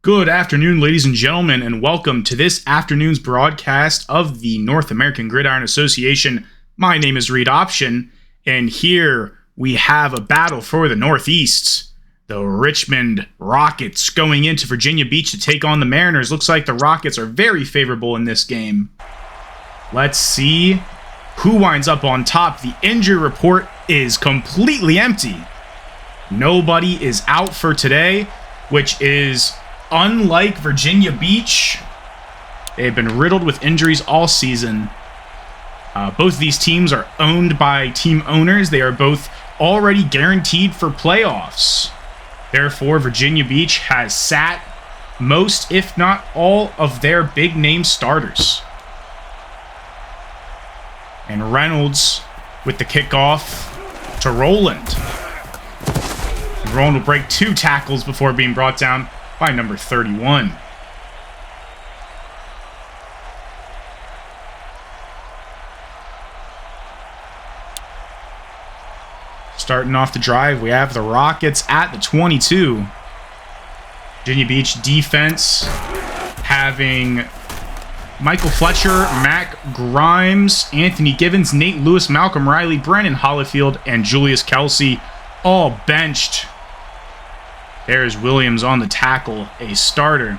Good afternoon, ladies and gentlemen, and welcome to this afternoon's broadcast of the North American Gridiron Association. My name is Reed Option, and here we have a battle for the Northeast. The Richmond Rockets going into Virginia Beach to take on the Mariners. Looks like the Rockets are very favorable in this game. Let's see who winds up on top. The injury report is completely empty. Nobody is out for today, which is unlike Virginia Beach. They've been riddled with injuries all season. Both of these teams are owned by team owners. They are both already guaranteed for playoffs. Therefore, Virginia Beach has sat most, if not all, of their big-name starters. And Reynolds with the kickoff to Rowland. And Rowland will break 2 tackles before being brought down by number 31. Starting off the drive, we have the Rockets at the 22. Virginia Beach defense having Michael Fletcher, Mac Grimes, Anthony Givens, Nate Lewis, Malcolm Riley, Brennan Hollifield, and Julius Kelsey all benched. There's Williams on the tackle, a starter.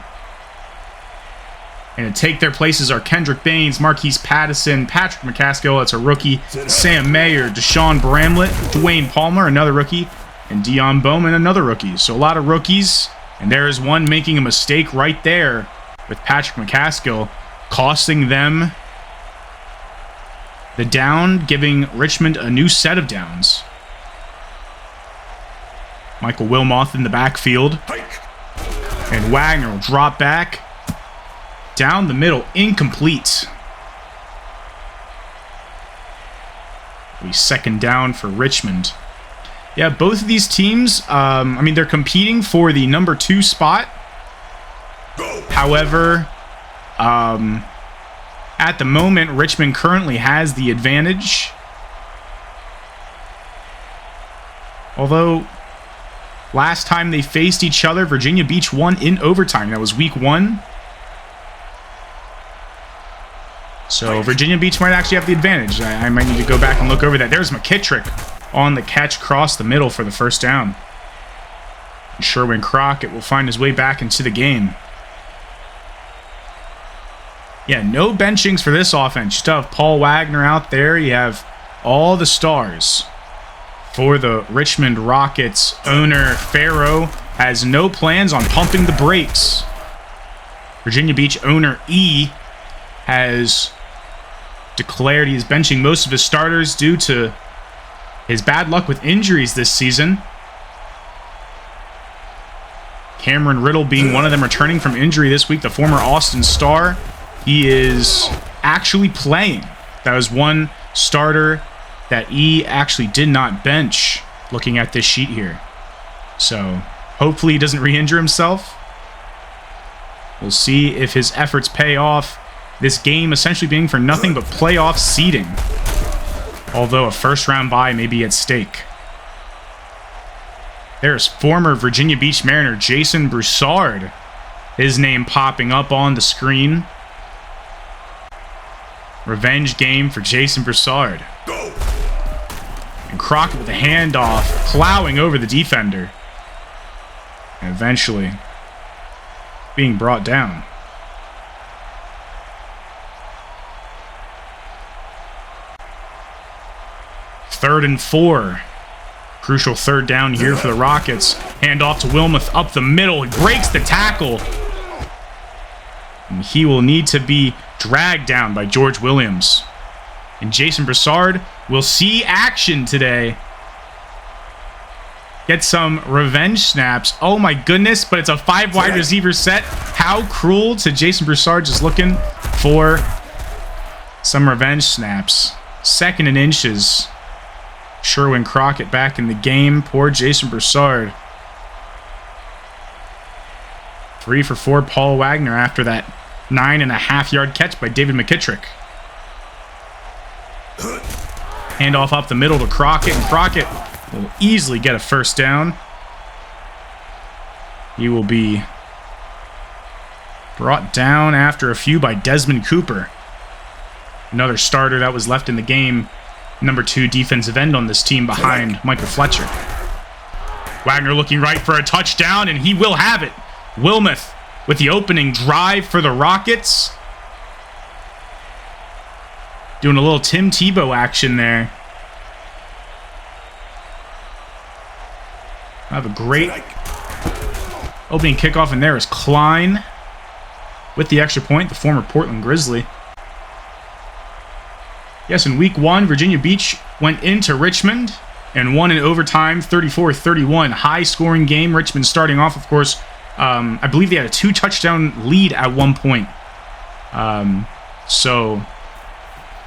And to take their places are Kendrick Baines, Marquise Pattison, Patrick McCaskill, that's a rookie, Sam Mayer, Deshaun Bramlett, Dwayne Palmer, another rookie, and Dion Bowman, another rookie. So a lot of rookies, and there is one making a mistake right there with Patrick McCaskill, costing them the down, giving Richmond a new set of downs. Michael Wilmoth in the backfield. And Wagner will drop back. Down the middle, incomplete. It'll be second down for Richmond. Yeah, both of these teams, they're competing for the number 2 spot. However, at the moment, Richmond currently has the advantage. Although last time they faced each other, Virginia Beach won in overtime. That was week 1. So Virginia Beach might actually have the advantage. I might need to go back and look over that. There's McKittrick on the catch across the middle for the first down. And Sherwin Crockett will find his way back into the game. Yeah, no benchings for this offense. You still have Paul Wagner out there. You have all the stars. For the Richmond Rockets, owner Farrow has no plans on pumping the brakes. Virginia Beach owner E has declared he is benching most of his starters due to his bad luck with injuries this season. Cameron Riddle being one of them, returning from injury this week, the former Austin Star. He is actually playing. That was one starter that E actually did not bench, looking at this sheet here. So hopefully he doesn't re-injure himself. We'll see if his efforts pay off. This game essentially being for nothing but playoff seeding, although a first-round bye may be at stake. There's former Virginia Beach Mariner Jason Broussard, his name popping up on the screen. Revenge game for Jason Broussard. Go. And Crockett with a handoff, plowing over the defender. And eventually being brought down. Third and 4. Crucial third down here for the Rockets. Handoff to Wilmoth up the middle. He breaks the tackle. And he will need to be dragged down by George Williams. And Jason Broussard will see action today. Get some revenge snaps. Oh my goodness, but it's a 5-wide receiver set. How cruel to Jason Broussard, just looking for some revenge snaps. 2nd and inches. Sherwin Crockett back in the game. Poor Jason Broussard. 3 for 4 Paul Wagner after that 9.5-yard catch by David McKittrick. Handoff up the middle to Crockett, and Crockett will easily get a first down. He will be Brought down after a few by Desmond Cooper. Another starter that was left in the game. Number 2 defensive end on this team behind Michael Fletcher. Wagner looking right for a touchdown, and he will have it. Wilmoth with the opening drive for the Rockets. Doing a little Tim Tebow action there. I have a great opening kickoff, and there is Klein with the extra point, the former Portland Grizzly. Yes, in week 1, Virginia Beach went into Richmond and won in overtime, 34-31. High-scoring game. Richmond starting off, of course. I believe they had a 2-touchdown lead at one point. So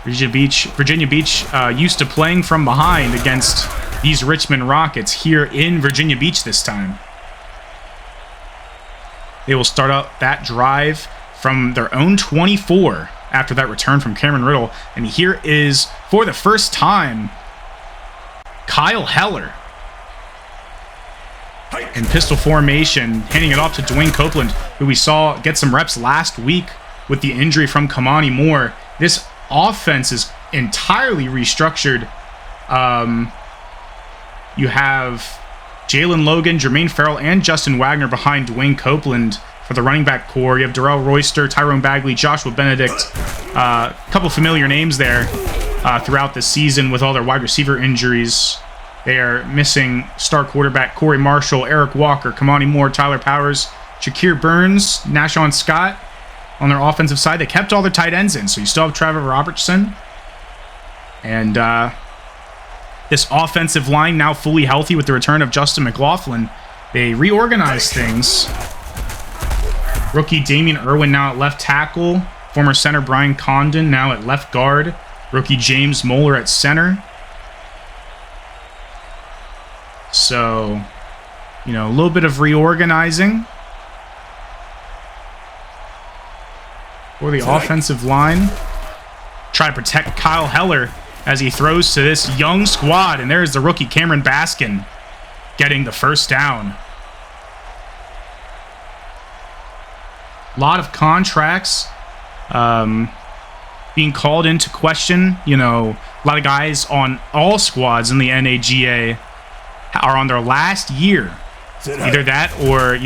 Virginia Beach used to playing from behind against these Richmond Rockets here in Virginia Beach this time. They will start out that drive from their own 24 after that return from Cameron Riddle. And here is, for the first time, Kyle Heller in pistol formation, handing it off to Dwayne Copeland, who we saw get some reps last week with the injury from Kamani Moore. This offense is entirely restructured. You have Jalen Logan, Jermaine Farrell, and Justin Wagner behind Dwayne Copeland for the running back core. You have Darrell Royster, Tyrone Bagley, Joshua Benedict. A couple familiar names there throughout the season with all their wide receiver injuries. They are missing star quarterback Corey Marshall, Eric Walker, Kamani Moore, Tyler Powers, Shakir Burns, Nashon Scott. On their offensive side, they kept all their tight ends in, so you still have Trevor Robertson. And this offensive line now fully healthy with the return of Justin McLaughlin. They reorganized things. Rookie Damian Irwin now at left tackle. Former center Brian Condon now at left guard. Rookie James Moeller at center. So, a little bit of reorganizing for the offensive line. Try to protect Kyle Heller as he throws to this young squad. And there's the rookie Cameron Baskin getting the first down. A lot of contracts being called into question. A lot of guys on all squads in the NAGA are on their last year. Either that or,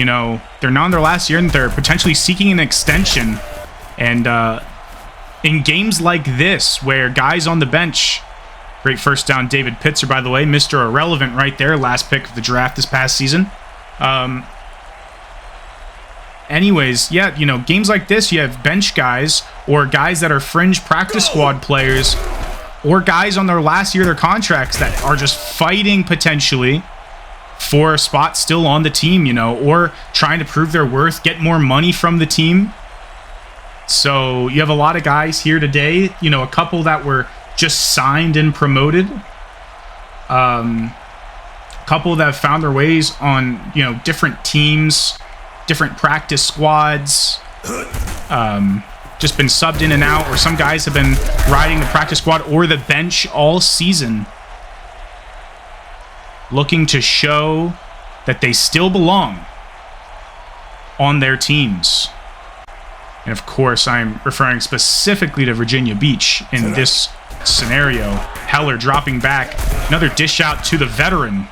they're not on their last year and they're potentially seeking an extension. And in games like this, where guys on the bench, great first down, David Pitzer, by the way, Mr. Irrelevant right there, last pick of the draft this past season. Anyways, games like this, you have bench guys or guys that are fringe practice squad players or guys on their last year of their contracts that are just fighting potentially for a spot still on the team, or trying to prove their worth, get more money from the team. So you have a lot of guys here today, a couple that were just signed and promoted. A couple that have found their ways on, different teams, different practice squads, just been subbed in and out, or some guys have been riding the practice squad or the bench all season, looking to show that they still belong on their teams. And of course, I'm referring specifically to Virginia Beach in this scenario. Heller dropping back. Another dish out to the veteran,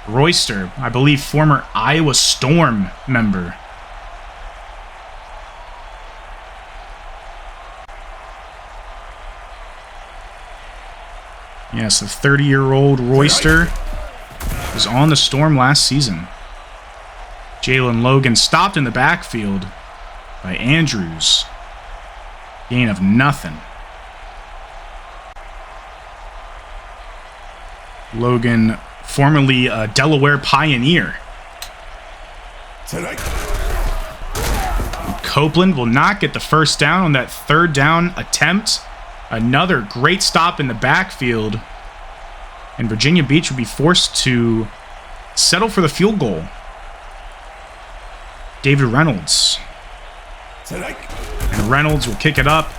Royster, I believe former Iowa Storm member. Yes, the 30-year-old Royster was on the Storm last season. Jalen Logan stopped in the backfield by Andrews. Gain of nothing. Logan, formerly a Delaware Pioneer. Copeland will not get the first down on that third down attempt. Another great stop in the backfield. And Virginia Beach would be forced to settle for the field goal. David Reynolds. And Reynolds will kick it up.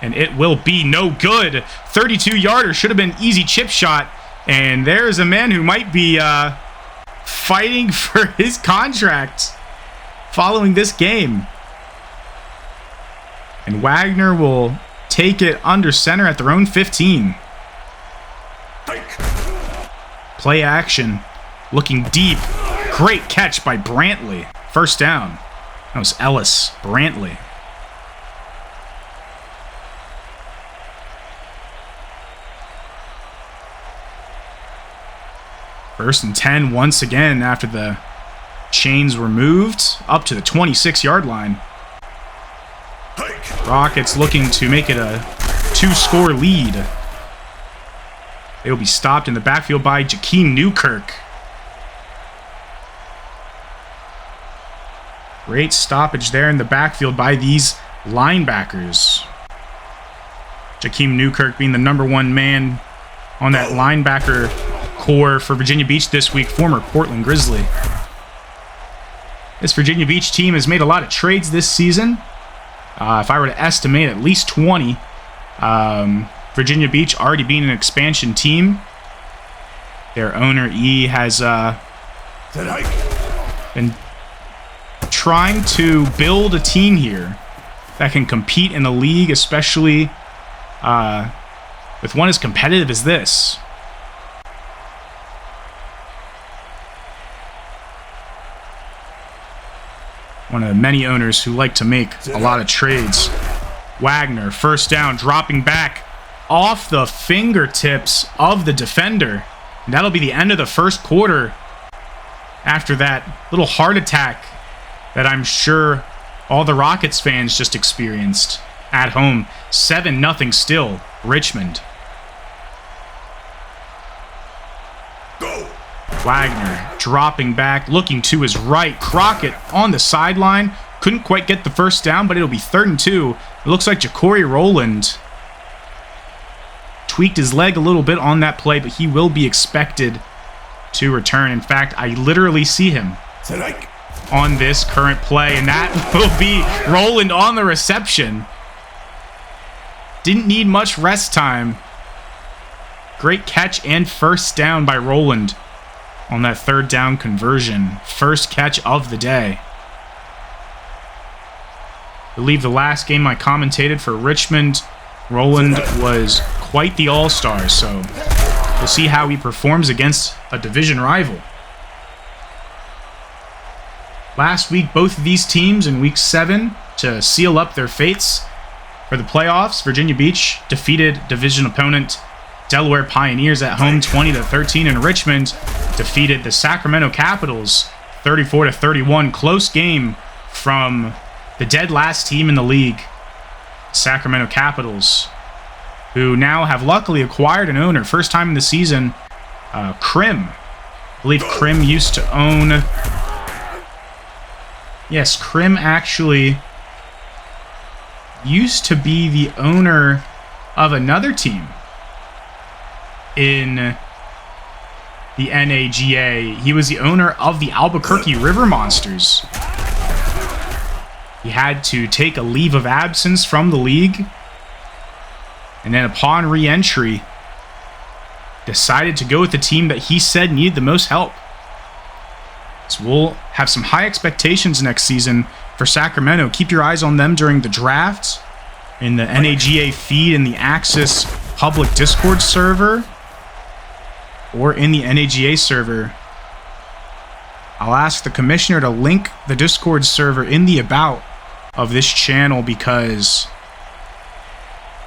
And it will be no good. 32-yarder. Should have been easy chip shot. And there's a man who might be fighting for his contract following this game. And Wagner will take it under center at their own 15. Play action. Looking deep. Great catch by Brantley. First down. That was Ellis. Brantley. First and 10 once again after the chains were moved up to the 26-yard line. Rockets looking to make it a 2-score lead. They will be stopped in the backfield by Jakeem Newkirk. Great stoppage there in the backfield by these linebackers. Jakeem Newkirk being the #1 man on that linebacker core for Virginia Beach this week, former Portland Grizzly. This Virginia Beach team has made a lot of trades this season. If I were to estimate, at least 20. Virginia Beach already being an expansion team. Their owner, E, has been trying to build a team here that can compete in the league, especially with one as competitive as this. One of the many owners who like to make a lot of trades. Wagner, first down, dropping back off the fingertips of the defender. And that'll be the end of the first quarter after that little heart attack that I'm sure all the Rockets fans just experienced at home. 7-0 still, Richmond. Wagner dropping back, looking to his right. Crockett on the sideline. Couldn't quite get the first down, but it'll be 3rd and 2. It looks like Ja'Cory Rowland tweaked his leg a little bit on that play, but he will be expected to return. In fact, I literally see him on this current play, and that will be Rowland on the reception. Didn't need much rest time. Great catch and first down by Rowland on that 3rd down conversion. First catch of the day. I believe the last game I commentated for Richmond, Rowland was quite the all-star, so we'll see how he performs against a division rival. Last week, both of these teams in Week 7 to seal up their fates for the playoffs. Virginia Beach defeated division opponent Delaware Pioneers at home 20-13, and Richmond defeated the Sacramento Capitals 34-31. Close game from the dead last team in the league, Sacramento Capitals, who now have luckily acquired an owner. First time in the season, Krim. I believe Krim used to own... Yes, Krim actually used to be the owner of another team in the NAGA. He was the owner of the Albuquerque River Monsters. He had to take a leave of absence from the league, and then upon re-entry, decided to go with the team that he said needed the most help. So we'll have some high expectations next season for Sacramento. Keep your eyes on them during the draft, in the NAGA feed, in the Axis public Discord server, or in the NAGA server. I'll ask the commissioner to link the Discord server in the about of this channel, because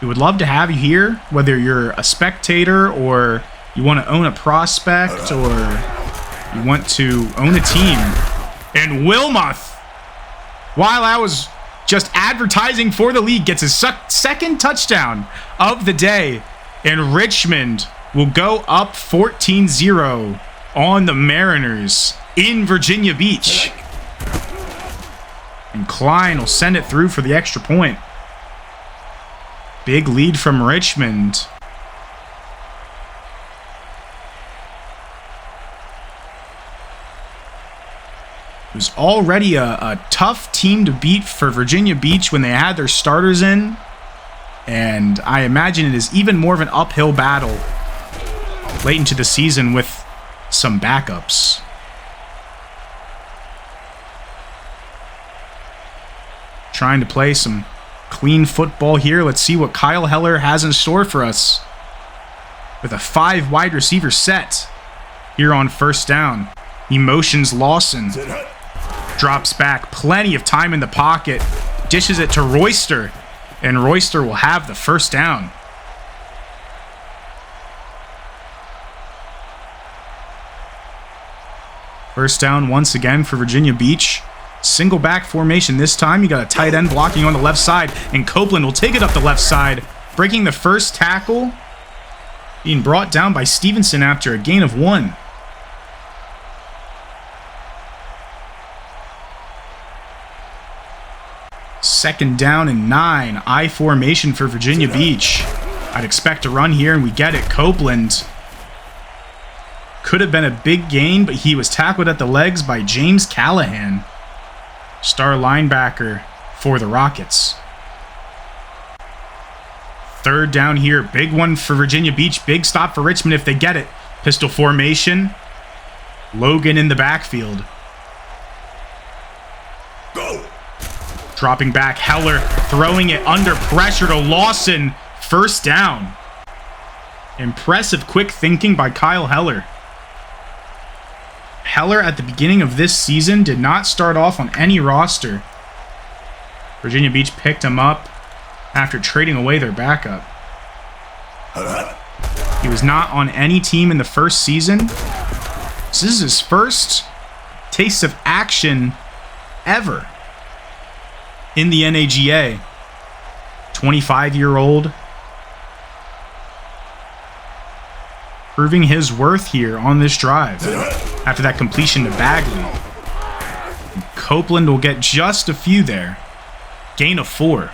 we would love to have you here, whether you're a spectator or you want to own a prospect or you want to own a team. And Wilmoth, while I was just advertising for the league, gets his second touchdown of the day, and Richmond will go up 14-0 on the Mariners in Virginia Beach. And Klein will send it through for the extra point. Big lead from Richmond. It was already a tough team to beat for Virginia Beach when they had their starters in. And I imagine it is even more of an uphill battle late into the season with some backups. Trying to play some Clean football here. Let's see what Kyle Heller has in store for us. With a 5 wide receiver set here on first down. He motions Lawson. Drops back. Plenty of time in the pocket. Dishes it to Royster. And Royster will have the first down. First down once again for Virginia Beach. Single back formation this time. You got a tight end blocking on the left side. And Copeland will take it up the left side. Breaking the first tackle. Being brought down by Stevenson after a gain of 1. Second down and 9. I formation for Virginia Beach. I'd expect a run here, and we get it. Copeland. Could have been a big gain, but he was tackled at the legs by James Callahan. Star linebacker for the Rockets. Third down here. Big one for Virginia Beach. Big stop for Richmond if they get it. Pistol formation. Logan in the backfield. Go. Dropping back. Heller throwing it under pressure to Lawson. First down. Impressive quick thinking by Kyle Heller. Heller at the beginning of this season did not start off on any roster. Virginia Beach picked him up after trading away their backup. He was not on any team in the first season. This is his first taste of action ever in the NAGA. 25-year-old. Proving his worth here on this drive after that completion to Bagley. Copeland will get just a few there. Gain of 4.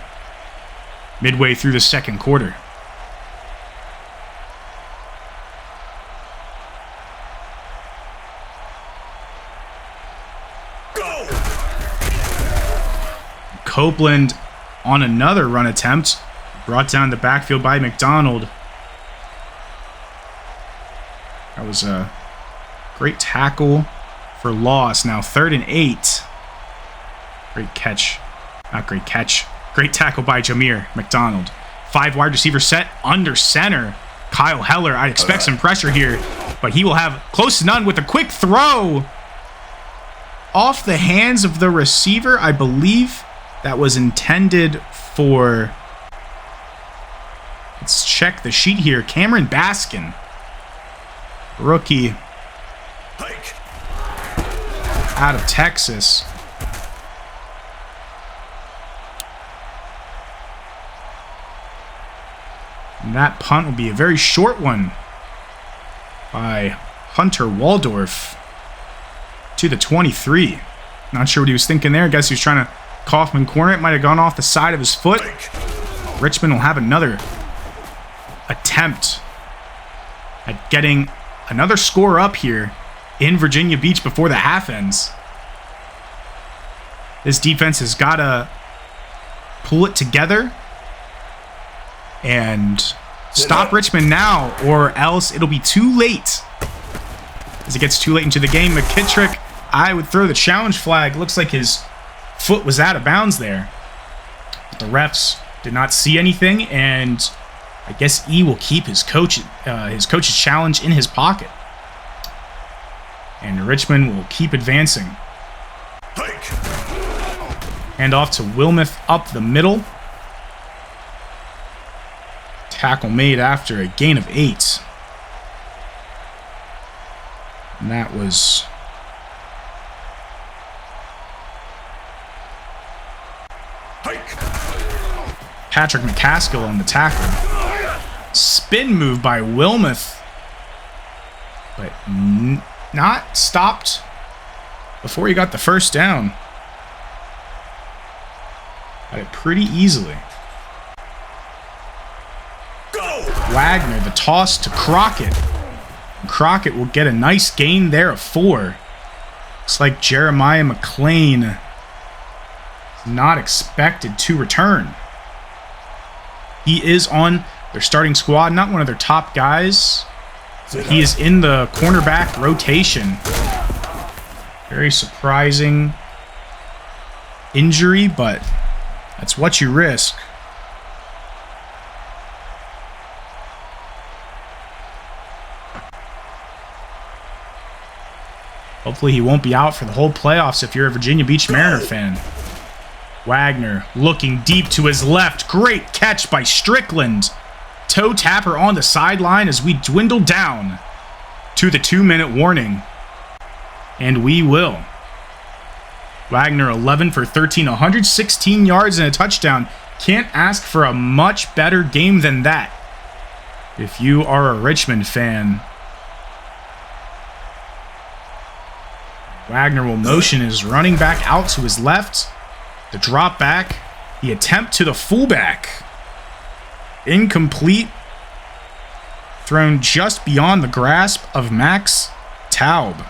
Midway through the second quarter. Go. Copeland on another run attempt. Brought down the backfield by McDonald. That was a great tackle for loss. Now 3rd and 8. Great catch. Not great catch. Great tackle by Jameer McDonald. 5 wide receiver set under center. Kyle Heller. I'd expect some pressure here, but he will have close to none with a quick throw off the hands of the receiver. I believe that was intended for... Let's check the sheet here. Cameron Baskin. Rookie out of Texas. And that punt will be a very short one by Hunter Waldorf to the 23. Not sure what he was thinking there. I guess he was trying to Kaufman corner. It might have gone off the side of his foot. Richmond will have another attempt at getting another score up here in Virginia Beach before the half ends. This defense has got to pull it together and stop Richmond now, or else it'll be too late. As it gets too late into the game, McKittrick, I would throw the challenge flag. Looks like his foot was out of bounds there. But the refs did not see anything, and I guess E will keep his coach's challenge in his pocket. And Richmond will keep advancing. Hand off to Wilmoth up the middle. Tackle made after a gain of 8. And that was Patrick McCaskill on the tackle. Spin move by Wilmoth, but not stopped before he got the first down. Got it pretty easily. Wagner, the toss to Crockett. Crockett will get a nice gain there of 4. Looks like Jeremiah McLean is not expected to return. He is on their starting squad, not one of their top guys. He is in the cornerback rotation. Very surprising injury, but that's what you risk. Hopefully he won't be out for the whole playoffs if you're a Virginia Beach Mariner fan. Wagner looking deep to his left. Great catch by Strickland. Toe tapper on the sideline as we dwindle down to the 2-minute warning. And we will. Wagner 11 for 13, 116 yards and a touchdown. Can't ask for a much better game than that if you are a Richmond fan. Wagner will motion his running back out to his left. The drop back. The attempt to the fullback. Incomplete. Thrown just beyond the grasp of Max Taub.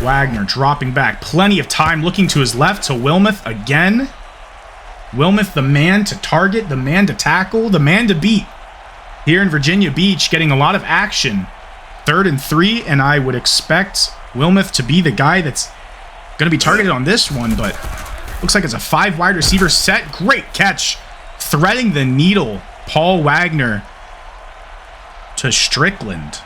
Wagner dropping back. Plenty of time looking to his left to Wilmoth again. Wilmoth, the man to target, the man to tackle, the man to beat. Here in Virginia Beach, getting a lot of action. 3rd and 3, and I would expect Wilmoth to be the guy that's going to be targeted on this one, but looks like it's a 5 wide receiver set. Great catch. Threading the needle. Paul Wagner to Strickland.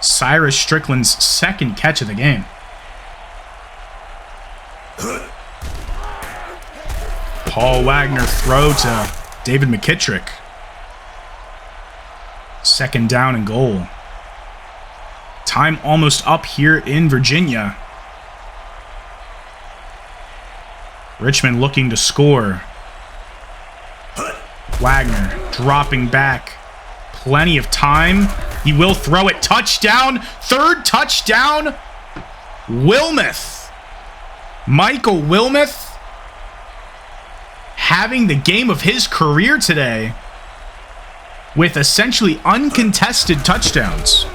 Cyrus Strickland's second catch of the game. Paul Wagner throw to David McKittrick. 2nd down and goal. Time almost up here in Virginia. Richmond looking to score. Wagner dropping back. Plenty of time. He will throw it. Touchdown. 3rd touchdown. Wilmoth. Michael Wilmoth having the game of his career today with essentially uncontested touchdowns.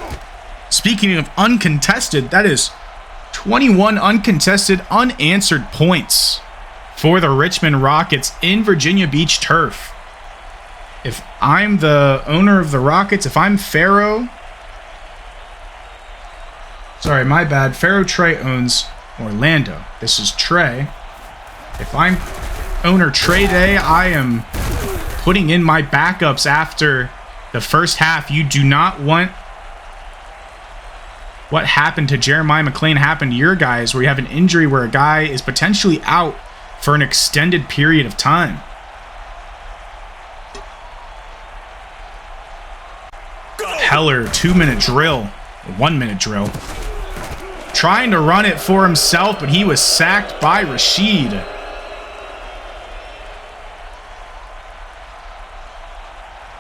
Speaking of uncontested, that is 21 uncontested, unanswered points for the Richmond Rockets in Virginia Beach turf. If I'm the owner of the Rockets, if I'm Pharaoh... Sorry, my bad. Pharaoh Trey owns Orlando. This is Trey. If I'm owner Trey Day, I am putting in my backups after the first half. You do not want what happened to Jeremiah McClain happen to your guys, where you have an injury where a guy is potentially out for an extended period of time. Heller, 2-minute drill, 1-minute drill. Trying to run it for himself, but he was sacked by Rashid.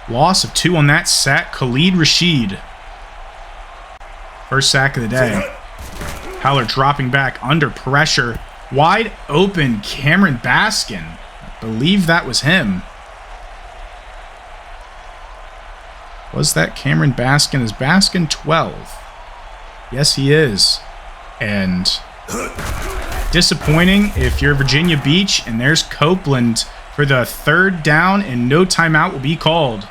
Loss of 2 on that sack. Khalid Rashid. First sack of the day. Heller dropping back under pressure. Wide open Cameron Baskin. I believe that was him. Was that Cameron Baskin? Is Baskin 12? Yes, he is. And disappointing if you're Virginia Beach, and there's Copeland for the 3rd down, and no timeout will be called.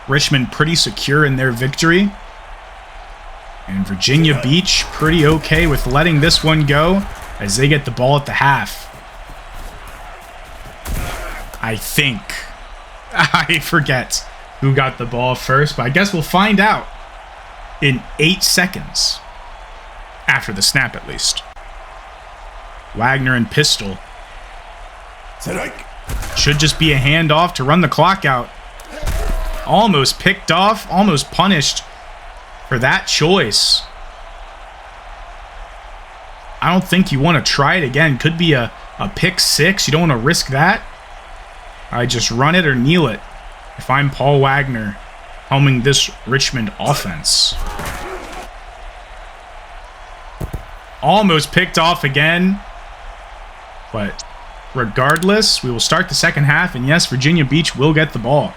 Richmond pretty secure in their victory. And Virginia Beach pretty okay with letting this one go as they get the ball at the half. I think. I forget who got the ball first, but I guess we'll find out in 8 seconds. After the snap, at least. Wagner and pistol. Should just be a handoff to run the clock out. Almost picked off, almost punished for that choice. I don't think you want to try it again. Could be a pick 6. You don't want to risk that. I just run it or kneel it if I'm Paul Wagner helming this Richmond offense. Almost picked off again. But regardless, we will start the second half. And yes, Virginia Beach will get the ball.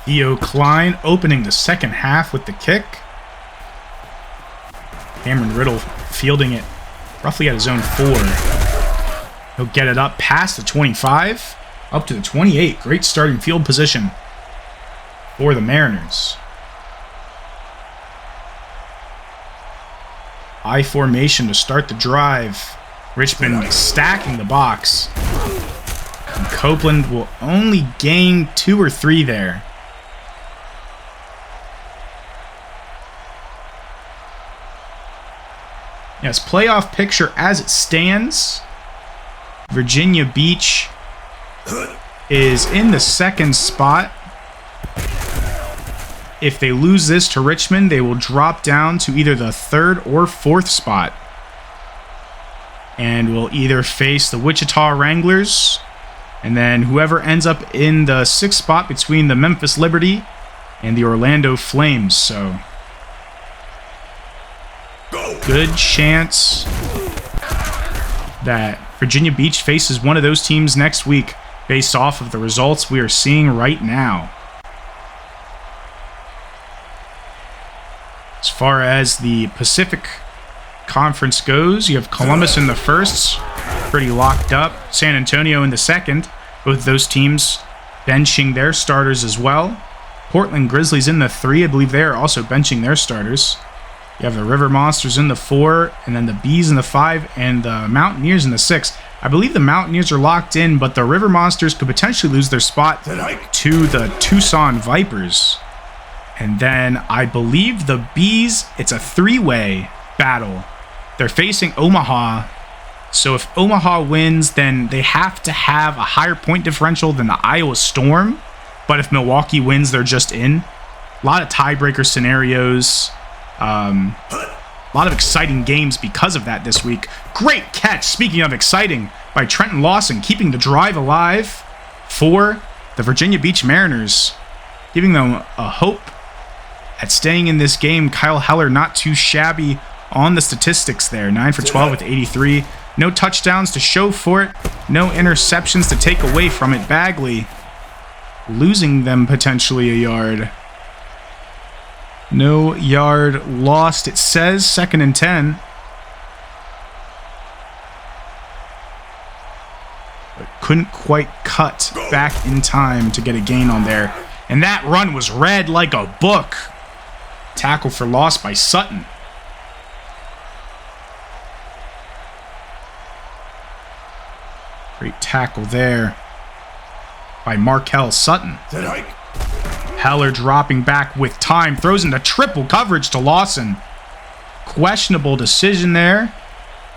Theo Klein opening the second half with the kick. Cameron Riddle fielding it roughly at his own 4. He'll get it up past the 25, up to the 28. Great starting field position for the Mariners. I formation to start the drive. Richmond stacking the box. And Copeland will only gain 2 or 3 there. Yes, playoff picture as it stands. Virginia Beach is in the 2nd spot. If they lose this to Richmond, they will drop down to either the 3rd or 4th spot. And will either face the Wichita Wranglers, and then whoever ends up in the 6th spot between the Memphis Liberty and the Orlando Flames. So, good chance that Virginia Beach faces one of those teams next week based off of the results we are seeing right now. As far as the Pacific Conference goes, you have Columbus in the 1st, pretty locked up. San Antonio in the 2nd, both those teams benching their starters as well. Portland Grizzlies in the 3, I believe they are also benching their starters. You have the River Monsters in the 4, and then the Bees in the 5, and the Mountaineers in the 6. I believe the Mountaineers are locked in, but the River Monsters could potentially lose their spot to the Tucson Vipers. And then I believe the Bees, it's a 3-way battle. They're facing Omaha. So if Omaha wins, then they have to have a higher point differential than the Iowa Storm. But if Milwaukee wins, they're just in. A lot of tiebreaker scenarios. A lot of exciting games because of that this week. Great catch, speaking of exciting, by Trenton Lawson, keeping the drive alive for the Virginia Beach Mariners, giving them a hope at staying in this game. Kyle Heller not too shabby on the statistics there. 9 for 12 with 83. No touchdowns to show for it. No interceptions to take away from it. Bagley losing them potentially a yard. No yard lost, it says. 2nd and 10. But couldn't quite cut back in time to get a gain on there. And that run was read like a book. Tackle for loss by Sutton. Great tackle there by Markel Sutton. Heller dropping back with time. Throws into triple coverage to Lawson. Questionable decision there.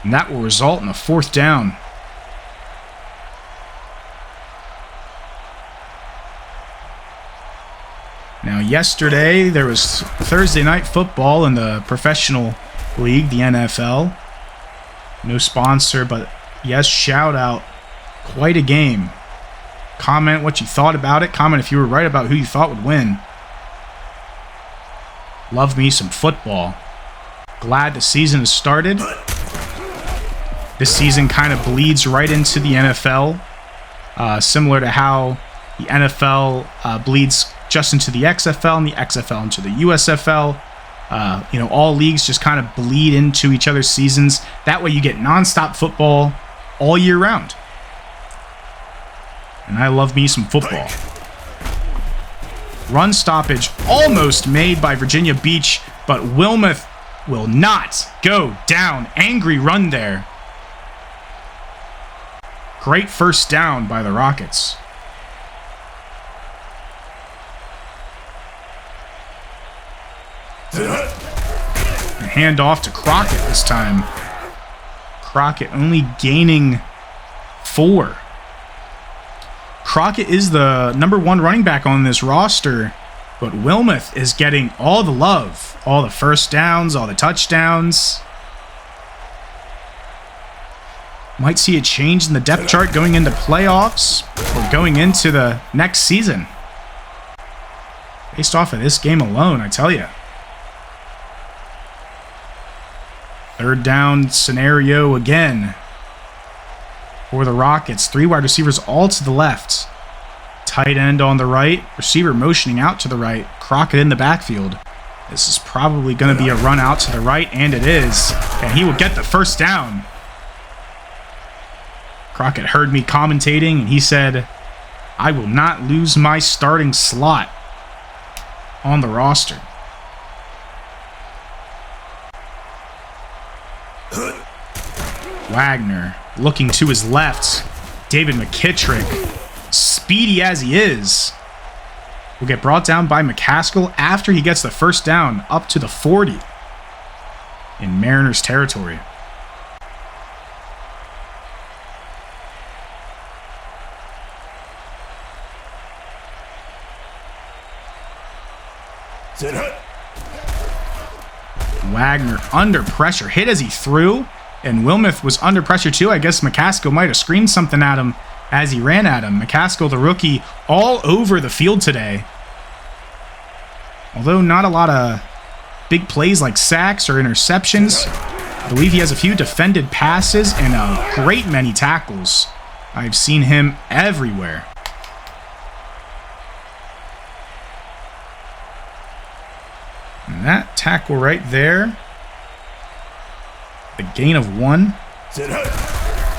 And that will result in a 4th down. Now, yesterday, there was Thursday Night Football in the professional league, the NFL. No sponsor, but yes, shout out. Quite a game. Comment what you thought about it. Comment if you were right about who you thought would win. Love me some football. Glad the season has started. This season kind of bleeds right into the NFL. Similar to how the NFL bleeds just into the XFL and the XFL into the USFL. All leagues just kind of bleed into each other's seasons. That way you get nonstop football all year round. And I love me some football. Run stoppage almost made by Virginia Beach, but Wilmoth will not go down. Angry run there. Great 1st down by the Rockets. And hand off to Crockett this time. Crockett only gaining 4. Crockett is the #1 running back on this roster, but Wilmoth is getting all the love, all the 1st downs, all the touchdowns. Might see a change in the depth chart going into playoffs or going into the next season. Based off of this game alone, I tell you. 3rd down scenario again. For the Rockets, 3 wide receivers all to the left. Tight end on the right. Receiver motioning out to the right. Crockett in the backfield. This is probably going to be a run out to the right, and it is. And he will get the 1st down. Crockett heard me commentating, and he said, I will not lose my starting slot on the roster. Wagner looking to his left. David McKittrick, speedy as he is, will get brought down by McCaskill after he gets the first down up to the 40 in Mariners territory. Wagner under pressure, hit as he threw, and Wilmoth was under pressure too. I guess McCaskill might have screamed something at him as he ran at him. McCaskill, the rookie, all over the field today. Although not a lot of big plays like sacks or interceptions, I believe he has a few defended passes and a great many tackles. I've seen him everywhere. And that tackle right there, the gain of 1,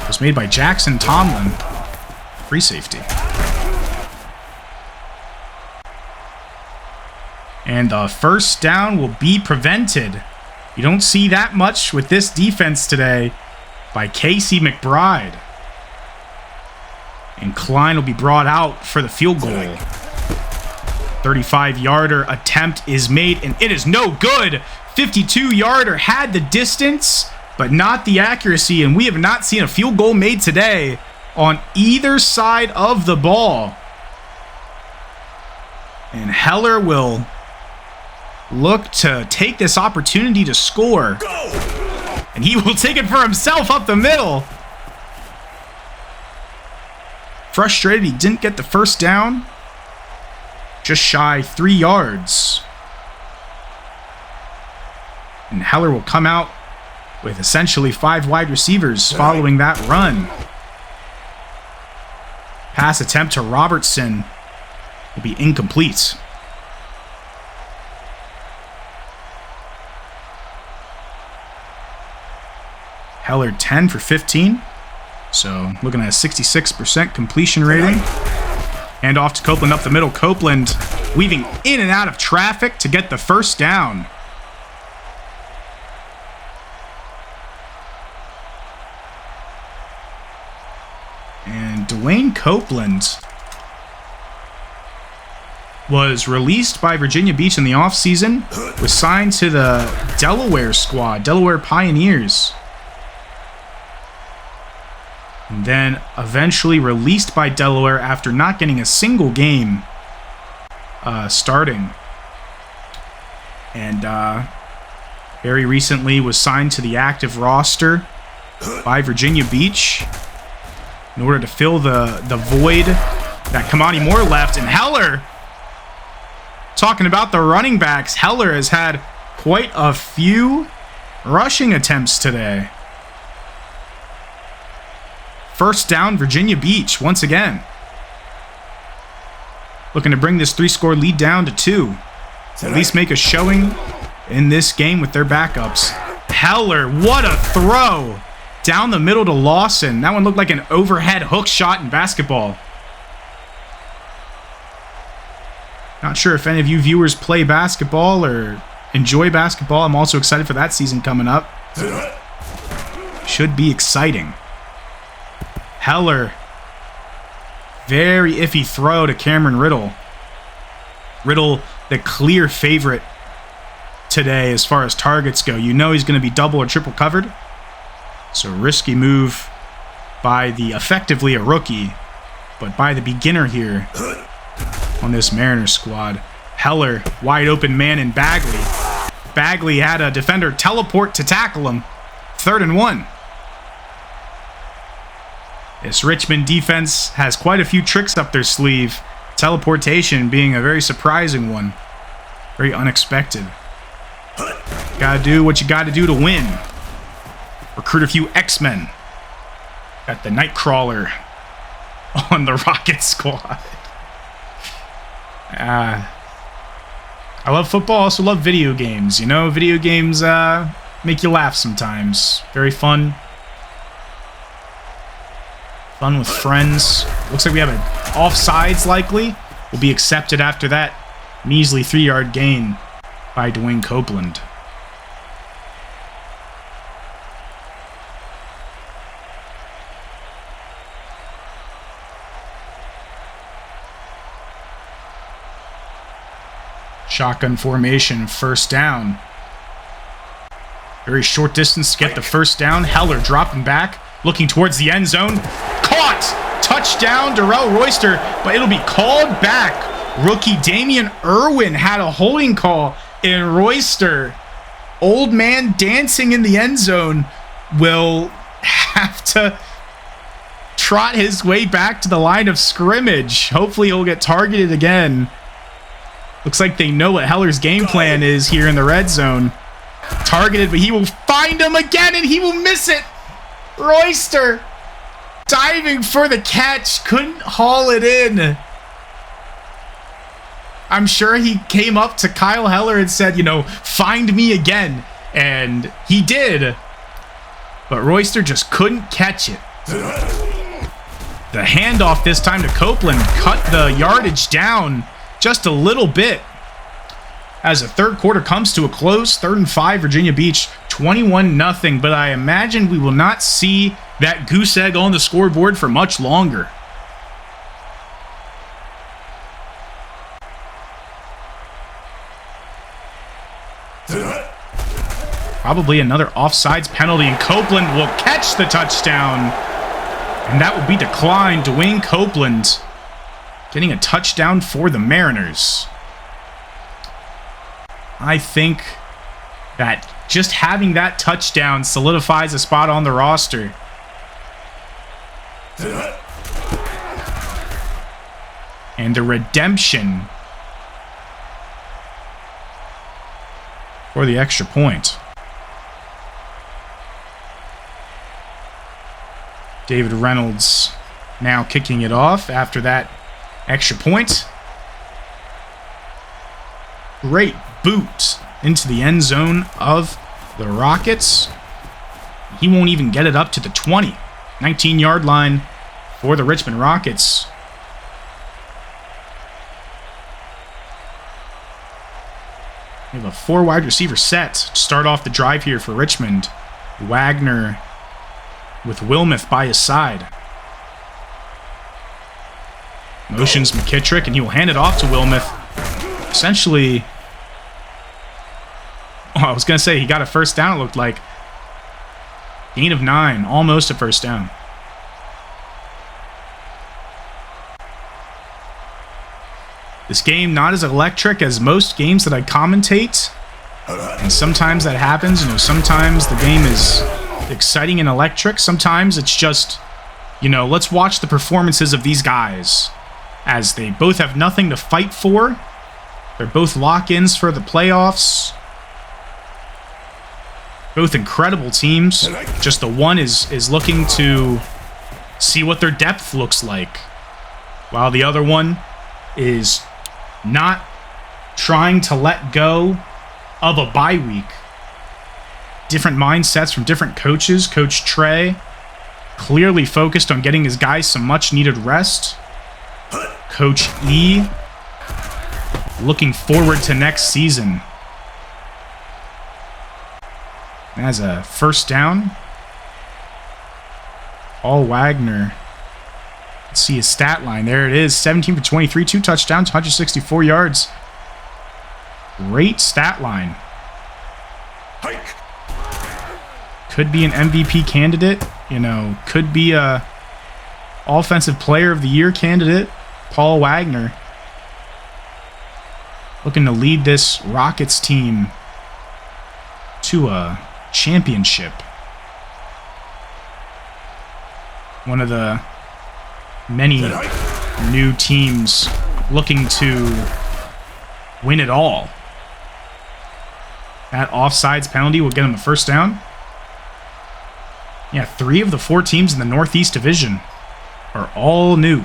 was made by Jackson Tomlin, free safety. And the first down will be prevented. You don't see that much with this defense today by Casey McBride. And Klein will be brought out for the field goal. 35-yarder attempt is made, and it is no good. 52-yarder had the distance, but not the accuracy, and we have not seen a field goal made today on either side of the ball. And Heller will look to take this opportunity to score. And he will take it for himself up the middle. Frustrated he didn't get the first down. Just shy 3 yards. And Heller will come out with essentially 5 wide receivers following that run. Pass attempt to Robertson will be incomplete. Heller 10 for 15. So looking at a 66% completion rating. And off to Copeland up the middle. Copeland weaving in and out of traffic to get the first down. And Dwayne Copeland was released by Virginia Beach in the offseason, was signed to the Delaware squad, Delaware Pioneers. And then eventually released by Delaware after not getting a single game starting. And very recently was signed to the active roster by Virginia Beach in order to fill the void that Kamani Moore left. And Heller, talking about the running backs, Heller has had quite a few rushing attempts today. First down, Virginia Beach, once again. Looking to bring this 3-score lead down to 2. At least make a showing in this game with their backups. Heller, what a throw! Down the middle to Lawson. That one looked like an overhead hook shot in basketball. Not sure if any of you viewers play basketball or enjoy basketball. I'm also excited for that season coming up. Should be exciting. Heller, very iffy throw to Cameron Riddle. Riddle, the clear favorite today as far as targets go. You know he's going to be double or triple covered. So risky move by the effectively a rookie, but by the beginner here on this Mariners squad. Heller, wide open man in Bagley. Bagley had a defender teleport to tackle him. 3rd and 1. This Richmond defense has quite a few tricks up their sleeve. Teleportation being a very surprising one. Very unexpected. Gotta do what you gotta do to win. Recruit a few X-Men. Got the Nightcrawler on the Rocket squad. I love football, also love video games. You know, video games make you laugh sometimes. Very fun. Fun with friends. Looks like we have an offsides likely. Will be accepted after that measly 3-yard gain by Dwayne Copeland. Shotgun formation, first down. Very short distance to get the first down. Heller dropping back, looking towards the end zone. Caught! Touchdown, Darrell Royster, but it'll be called back. Rookie Damian Irwin had a holding call, and Royster, old man dancing in the end zone, will have to trot his way back to the line of scrimmage. Hopefully he'll get targeted again. Looks like they know what Heller's game plan is here in the red zone. Targeted, but he will find him again, and he will miss it. Royster diving for the catch, couldn't haul it in. I'm sure he came up to Kyle Heller and said, you know, find me again. And he did. But Royster just couldn't catch it. The handoff this time to Copeland cut the yardage down just a little bit. As the third quarter comes to a close, 3rd and 5, Virginia Beach, 21-0. But I imagine we will not see that goose egg on the scoreboard for much longer. Probably another offsides penalty, and Copeland will catch the touchdown. And that will be declined. Dwayne Copeland getting a touchdown for the Mariners. I think that just having that touchdown solidifies a spot on the roster. And the redemption for the extra point. David Reynolds now kicking it off after that extra point. Great boot into the end zone of the Rockets. He won't even get it up to the 20. 19-yard line for the Richmond Rockets. We have a 4 wide receiver set to start off the drive here for Richmond. Wagner with Wilmoth by his side. Motions McKittrick, and he will hand it off to Wilmoth. Essentially, I was going to say he got a first down, it looked like. Gain of 9, almost a first down. This game not as electric as most games that I commentate. And sometimes that happens. You know, sometimes the game is exciting and electric. Sometimes it's just, you know, let's watch the performances of these guys as they both have nothing to fight for. They're both lock-ins for the playoffs. Both incredible teams. Just the one is looking to see what their depth looks like, while the other one is not trying to let go of a bye week. Different mindsets from different coaches. Coach Trey clearly focused on getting his guys some much-needed rest. Coach E looking forward to next season. As a first down, Paul Wagner. Let's see his stat line. There it is. 17 for 23, 2 touchdowns, 164 yards. Great stat line. Could be an MVP candidate. You know, could be a Offensive Player of the Year candidate. Paul Wagner. Looking to lead this Rockets team to a championship. One of the many new teams looking to win it all. That offsides penalty will get him a first down. Yeah, 3 of the 4 teams in the Northeast Division are all new.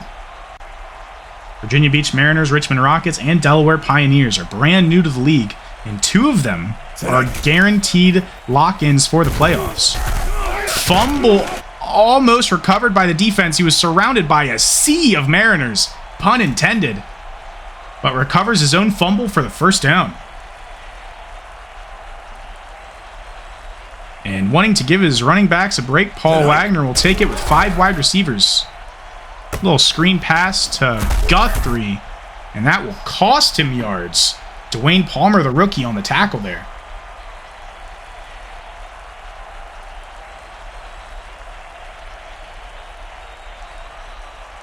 Virginia Beach Mariners, Richmond Rockets, and Delaware Pioneers are brand new to the league, and 2 of them are guaranteed lock-ins for the playoffs. Fumble. almost recovered by the defense. He was surrounded by a sea of Mariners, pun intended, but recovers his own fumble for the first down. And wanting to give his running backs a break, Paul Wagner will take it with 5 wide receivers. A little screen pass to Guthrie, and that will cost him yards. Dwayne Palmer, the rookie, on the tackle there.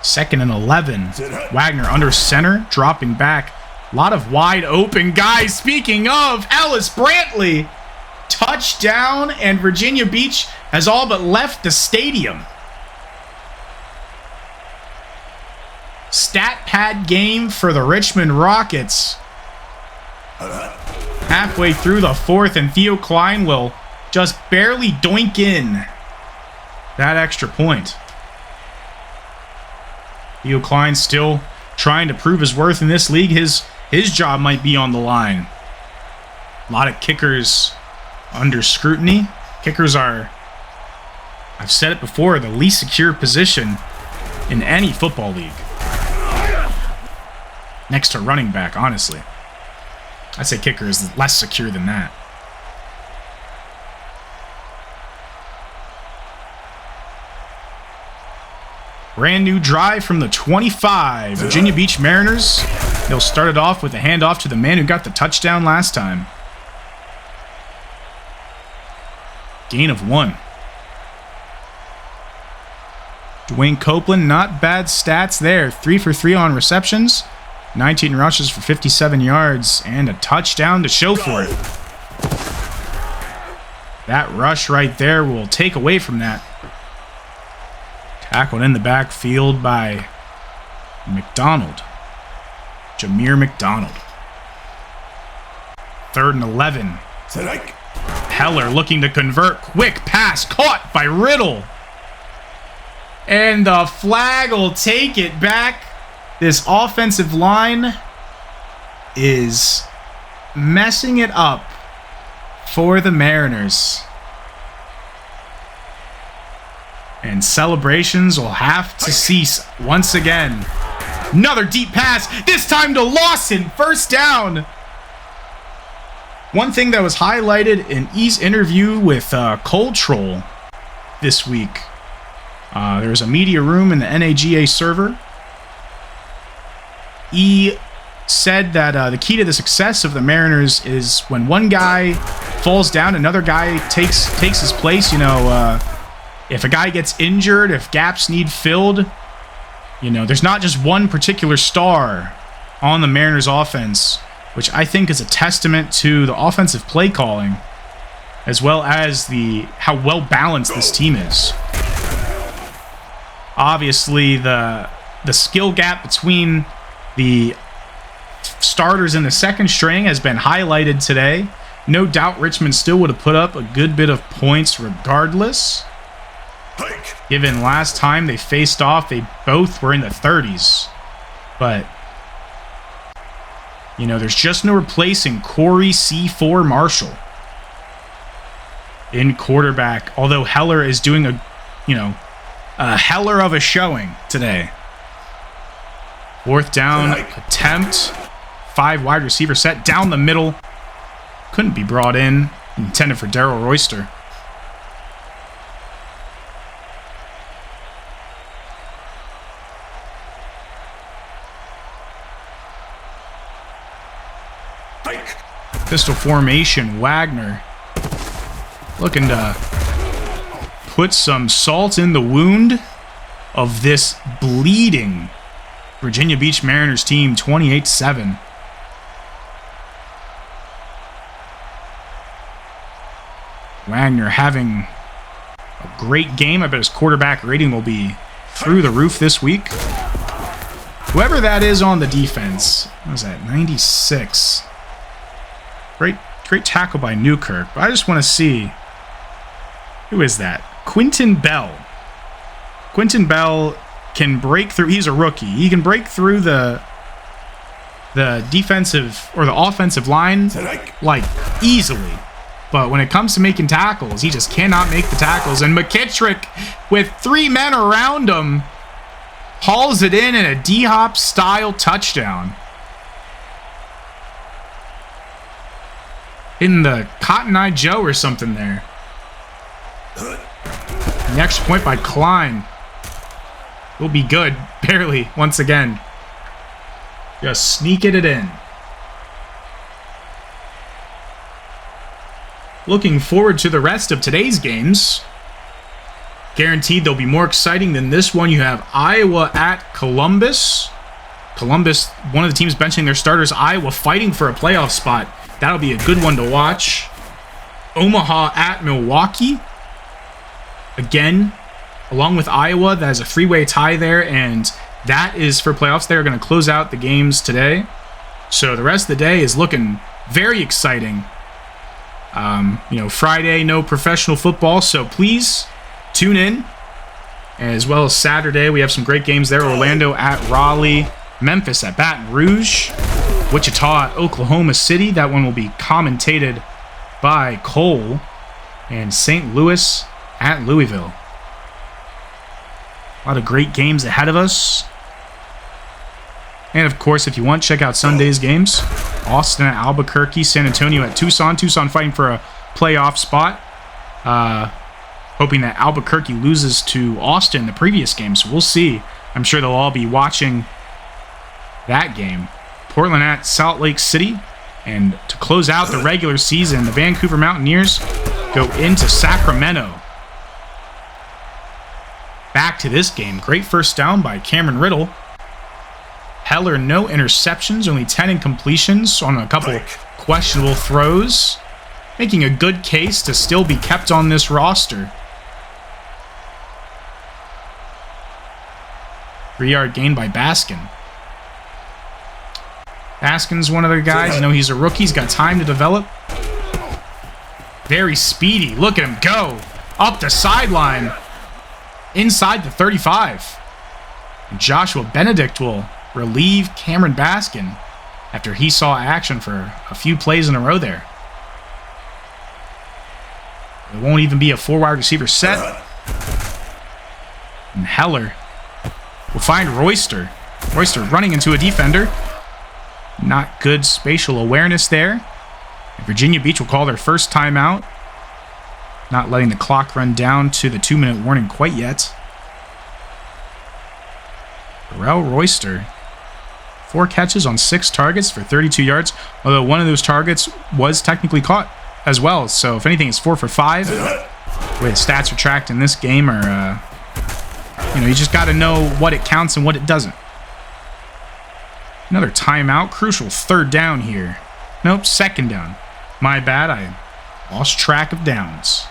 Second and 11. Wagner under center, dropping back. A lot of wide open guys. Speaking of, Ellis Brantley. Touchdown, and Virginia Beach has all but left the stadium. Stat pad game for the Richmond Rockets. Halfway through the 4th, and Theo Klein will just barely doink in that extra point. Theo Klein still trying to prove his worth in this league. His job might be on the line. A lot of kickers under scrutiny. Kickers are, I've said it before, the least secure position in any football league. Next to running back, honestly. I'd say kicker is less secure than that. Brand new drive from the 25. Virginia Beach Mariners. They'll start it off with a handoff to the man who got the touchdown last time. Gain of 1. Dwayne Copeland, not bad stats there. 3 for 3 on receptions. 19 rushes for 57 yards. And a touchdown to show for it. That rush right there will take away from that. Tackled in the backfield by McDonald. Jameer McDonald. 3rd and 11. Heller looking to convert. Quick pass caught by Riddle. And the flag will take it back. This offensive line is messing it up for the Mariners. And celebrations will have to cease once again. Another deep pass, this time to Lawson. First down. One thing that was highlighted in E's interview with Coltrol this week. There was a media room in the NAGA server. E said that the key to the success of the Mariners is when one guy falls down, another guy takes his place. You know, if a guy gets injured, if gaps need filled, you know, there's not just one particular star on the Mariners offense, which I think is a testament to the offensive play calling, as well as how well balanced this team is. Obviously, the skill gap between the starters in the second string has been highlighted today. No doubt Richmond still would have put up a good bit of points regardless. Given last time they faced off, they both were in the 30s. But, you know, there's just no replacing Corey C4 Marshall in quarterback. Although Heller is doing a Heller of a showing today. 4th down attempt. 5 wide receiver set down the middle. Couldn't be brought in. Intended for Darrell Royster. Pistol formation, Wagner looking to put some salt in the wound of this bleeding Virginia Beach Mariners team, 28-7. Wagner having a great game. I bet his quarterback rating will be through the roof this week. Whoever that is on the defense, what was that, 96? Great tackle by Newkirk. But I just want to see, who is that? Quentin Bell. Quentin Bell can break through. He's a rookie. He can break through the defensive or the offensive line like easily. but when it comes to making tackles, he just cannot make the tackles. And McKittrick, with 3 men around him, hauls it in a D-Hop style touchdown. In the Cotton Eye Joe or something there. The extra point by Klein will be good, barely, once again. Just sneaking it in. Looking forward to the rest of today's games. Guaranteed they'll be more exciting than this one. You have Iowa at Columbus. Columbus, one of the teams benching their starters. Iowa fighting for a playoff spot. That'll be a good one to watch. Omaha at Milwaukee. Again, along with Iowa, that is a 3-way tie there, and that is for playoffs. They're going to close out the games today. So the rest of the day is looking very exciting. Friday, no professional football, so please tune in. As well as Saturday, we have some great games there. Orlando at Raleigh, Memphis at Baton Rouge, Wichita at Oklahoma City. That one will be commentated by Cole. And St. Louis at Louisville. A lot of great games ahead of us. And of course, if you want, check out Sunday's games. Austin at Albuquerque, San Antonio at Tucson. Tucson fighting for a playoff spot. Hoping that Albuquerque loses to Austin the previous game, so we'll see. I'm sure they'll all be watching that game. Portland at Salt Lake City. And to close out the regular season, the Vancouver Mountaineers go into Sacramento. Back to this game. Great first down by Cameron Riddle. Heller, no interceptions, only 10 incompletions on a couple questionable throws. Making a good case to still be kept on this roster. 3-yard gain by Baskin. Baskin's one of the guys. He's a rookie. He's got time to develop. Very speedy. Look at him go. Up the sideline. Inside the 35. And Joshua Benedict will relieve Cameron Baskin after he saw action for a few plays in a row there. It won't even be a 4-wide receiver set. And Heller will find Royster. Royster running into a defender. Not good spatial awareness there. And Virginia Beach will call their first timeout. Not letting the clock run down to the 2-minute warning quite yet. Burrell Royster. 4 catches on 6 targets for 32 yards. Although one of those targets was technically caught as well. So if anything, it's 4 for 5. The way the stats are tracked in this game are, you just got to know what it counts and what it doesn't. Another timeout. Crucial 3rd down here. Nope, 2nd down. My bad. I lost track of downs.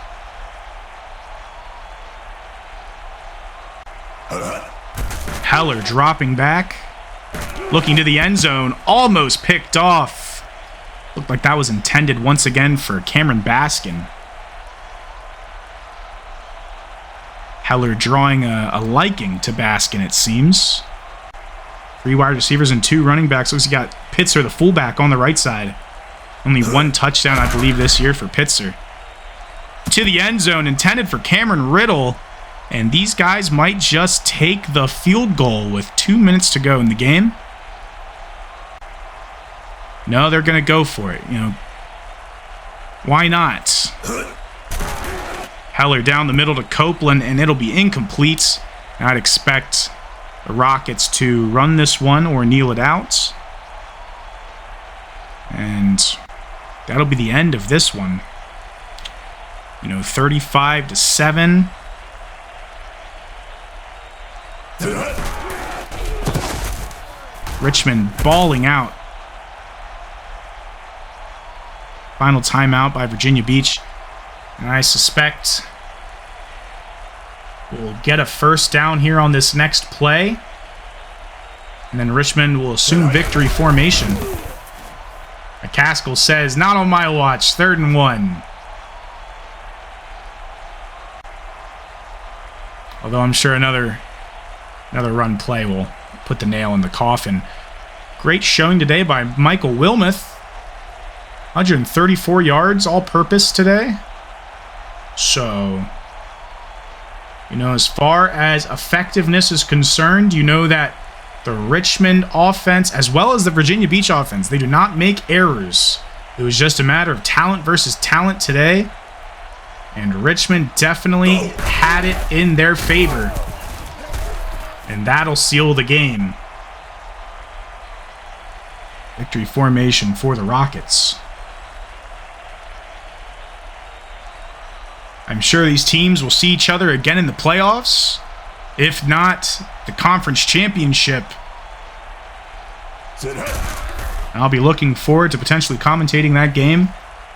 Heller dropping back. Looking to the end zone. Almost picked off. Looked like that was intended once again for Cameron Baskin. Heller drawing a liking to Baskin, it seems. 3 wide receivers and 2 running backs. Looks like he got Pitzer, the fullback, on the right side. Only 1 touchdown, I believe, this year for Pitzer. To the end zone, intended for Cameron Riddle. And these guys might just take the field goal with 2 minutes to go in the game. No, they're going to go for it. Why not? Heller down the middle to Copeland, and it'll be incomplete. I'd expect the Rockets to run this one or kneel it out. And that'll be the end of this one. 35-7. Richmond balling out. Final timeout by Virginia Beach. And I suspect we'll get a first down here on this next play. And then Richmond will assume victory formation. McCaskill says, not on my watch, 3rd and 1. Although I'm sure another run play will put the nail in the coffin. Great showing today by Michael Wilmoth. 134 yards all-purpose today. So, as far as effectiveness is concerned, that the Richmond offense, as well as the Virginia Beach offense, they do not make errors. It was just a matter of talent versus talent today. And Richmond definitely had it in their favor. And that'll seal the game. Victory formation for the Rockets. I'm sure these teams will see each other again in the playoffs. If not, the conference championship. And I'll be looking forward to potentially commentating that game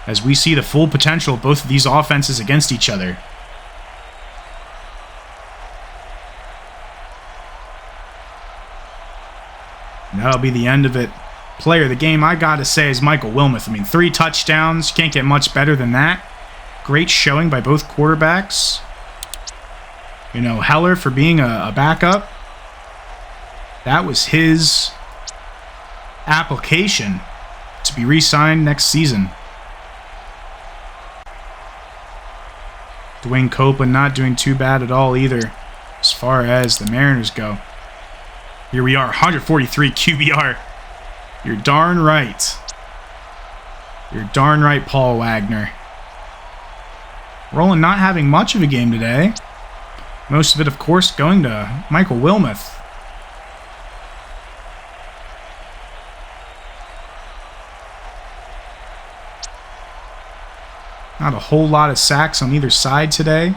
as we see the full potential of both of these offenses against each other. And that'll be the end of it. Player of the game, I gotta say, is Michael Wilmoth. 3 touchdowns. Can't get much better than that. Great showing by both quarterbacks. Heller for being a backup. That was his application to be re-signed next season. Dwayne Copeland not doing too bad at all either as far as the Mariners go. Here we are, 143 QBR. You're darn right. You're darn right, Paul Wagner. Roland not having much of a game today. Most of it, of course, going to Michael Wilmoth. Not a whole lot of sacks on either side today.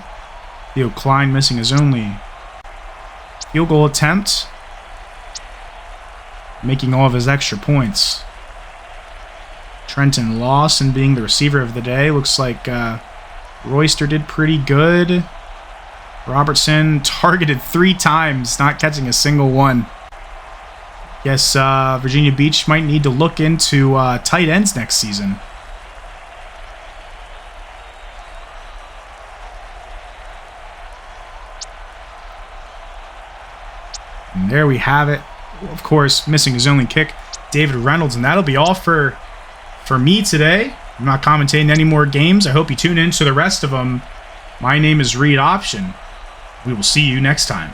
Theo Klein missing his only field goal attempt. Making all of his extra points. Trenton Lawson being the receiver of the day. Looks like Royster did pretty good. Robertson targeted 3 times, not catching a single one. Guess Virginia Beach might need to look into tight ends next season. And there we have it. Of course, missing his only kick, David Reynolds. And that'll be all for me today. I'm not commentating any more games. I hope you tune in to the rest of them. My name is Reed Option. We will see you next time.